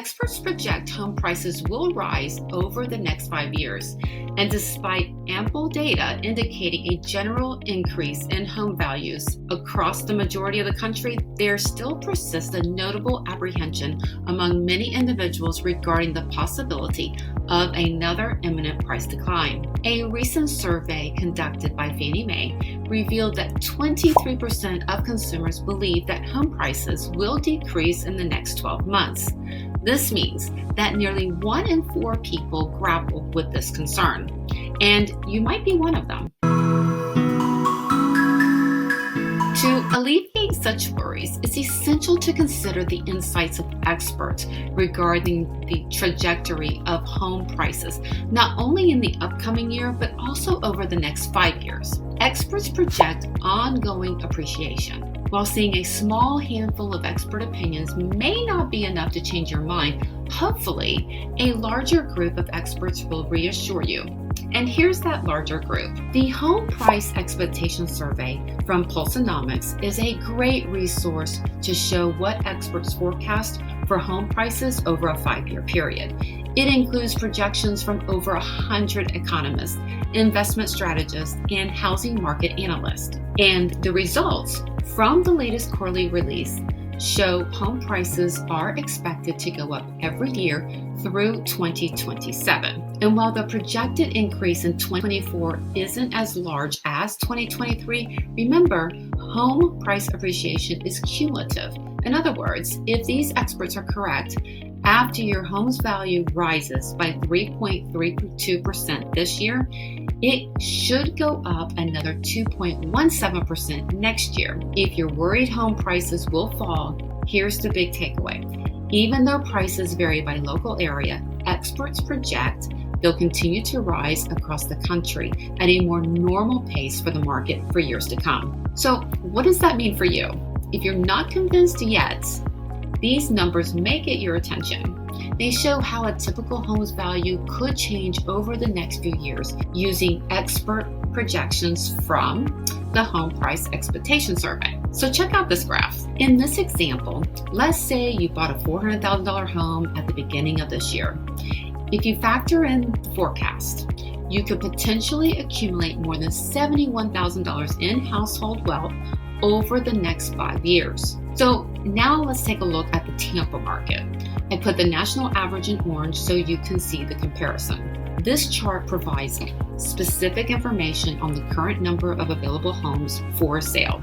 Experts project home prices will rise over the next 5 years, and despite ample data indicating a general increase in home values across the majority of the country, there still persists a notable apprehension among many individuals regarding the possibility of another imminent price decline. A recent survey conducted by Fannie Mae revealed that 23% of consumers believe that home prices will decrease in the next 12 months. This means that nearly 1 in 4 people grapple with this concern, and you might be one of them. To alleviate such worries, it's essential to consider the insights of experts regarding the trajectory of home prices, not only in the upcoming year, but also over the next 5 years. Experts project ongoing appreciation. While seeing a small handful of expert opinions may not be enough to change your mind, hopefully a larger group of experts will reassure you. And here's that larger group. The Home Price Expectation Survey from Pulsenomics is a great resource to show what experts forecast for home prices over a 5-year period. It includes projections from over 100 economists, investment strategists, and housing market analysts. And the results from the latest quarterly release show home prices are expected to go up every year through 2027. And while the projected increase in 2024 isn't as large as 2023, remember, home price appreciation is cumulative. In other words, if these experts are correct, after your home's value rises by 3.32% this year, it should go up another 2.17% next year. If you're worried home prices will fall, here's the big takeaway. Even though prices vary by local area, experts project they'll continue to rise across the country at a more normal pace for the market for years to come. So what does that mean for you? If you're not convinced yet, these numbers may get your attention. They show how a typical home's value could change over the next few years using expert projections from the Home Price Expectation Survey. So check out this graph. In this example, let's say you bought a $400,000 home at the beginning of this year. If you factor in the forecast, you could potentially accumulate more than $71,000 in household wealth over the next 5 years. So now let's take a look at the Tampa market. I put the national average in orange so you can see the comparison. This chart provides specific information on the current number of available homes for sale.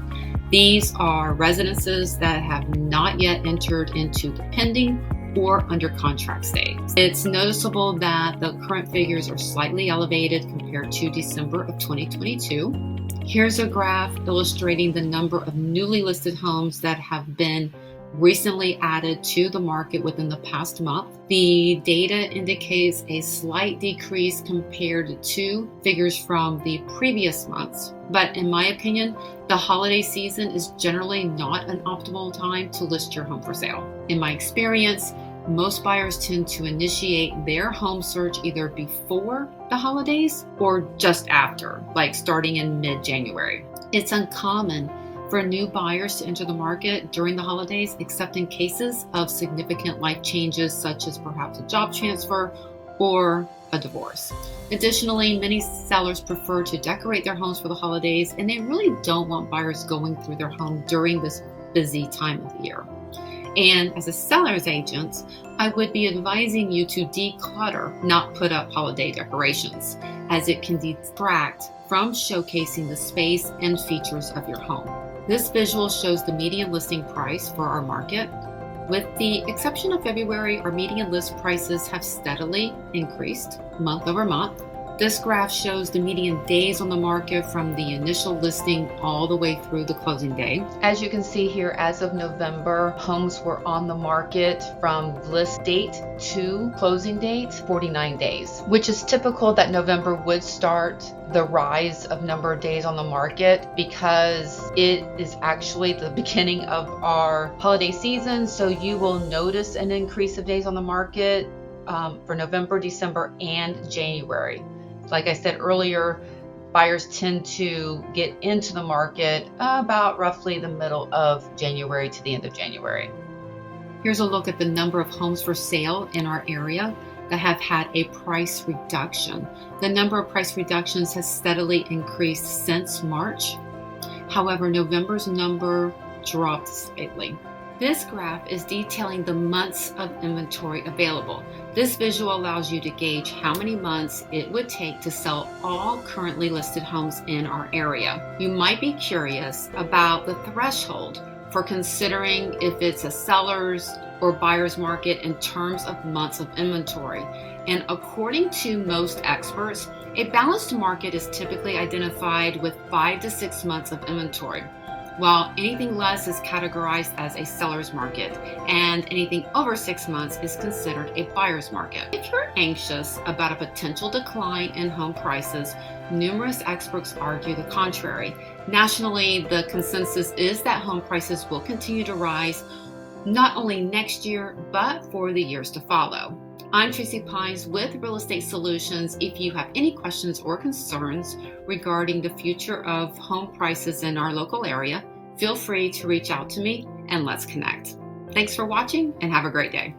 These are residences that have not yet entered into the pending or under contract stage. It's noticeable that the current figures are slightly elevated compared to December of 2022. Here's a graph illustrating the number of newly listed homes that have been recently added to the market within the past month. The data indicates a slight decrease compared to figures from the previous months. But in my opinion, the holiday season is generally not an optimal time to list your home for sale. In my experience, most buyers tend to initiate their home search either before the holidays or just after, like starting in mid-January. It's uncommon for new buyers to enter the market during the holidays, except in cases of significant life changes, such as perhaps a job transfer or a divorce. Additionally, many sellers prefer to decorate their homes for the holidays, and they really don't want buyers going through their home during this busy time of the year. And as a seller's agent, I would be advising you to declutter, not put up holiday decorations, as it can distract from showcasing the space and features of your home. This visual shows the median listing price for our market. With the exception of February, our median list prices have steadily increased month over month. This graph shows the median days on the market from the initial listing all the way through the closing day. As you can see here, as of November, homes were on the market from list date to closing date, 49 days, which is typical that November would start the rise of number of days on the market because it is actually the beginning of our holiday season. So you will notice an increase of days on the market for November, December, and January. Like I said earlier, buyers tend to get into the market about roughly the middle of January to the end of January. Here's a look at the number of homes for sale in our area that have had a price reduction. The number of price reductions has steadily increased since March. However, November's number dropped slightly. This graph is detailing the months of inventory available. This visual allows you to gauge how many months it would take to sell all currently listed homes in our area. You might be curious about the threshold for considering if it's a seller's or buyer's market in terms of months of inventory. And according to most experts, a balanced market is typically identified with 5 to 6 months of inventory, while anything less is categorized as a seller's market, and anything over 6 months is considered a buyer's market. If you're anxious about a potential decline in home prices, numerous experts argue the contrary. Nationally, the consensus is that home prices will continue to rise, not only next year, but for the years to follow. I'm Tracey Pines with Real Estate Solutions. If you have any questions or concerns regarding the future of home prices in our local area, feel free to reach out to me and let's connect. Thanks for watching and have a great day.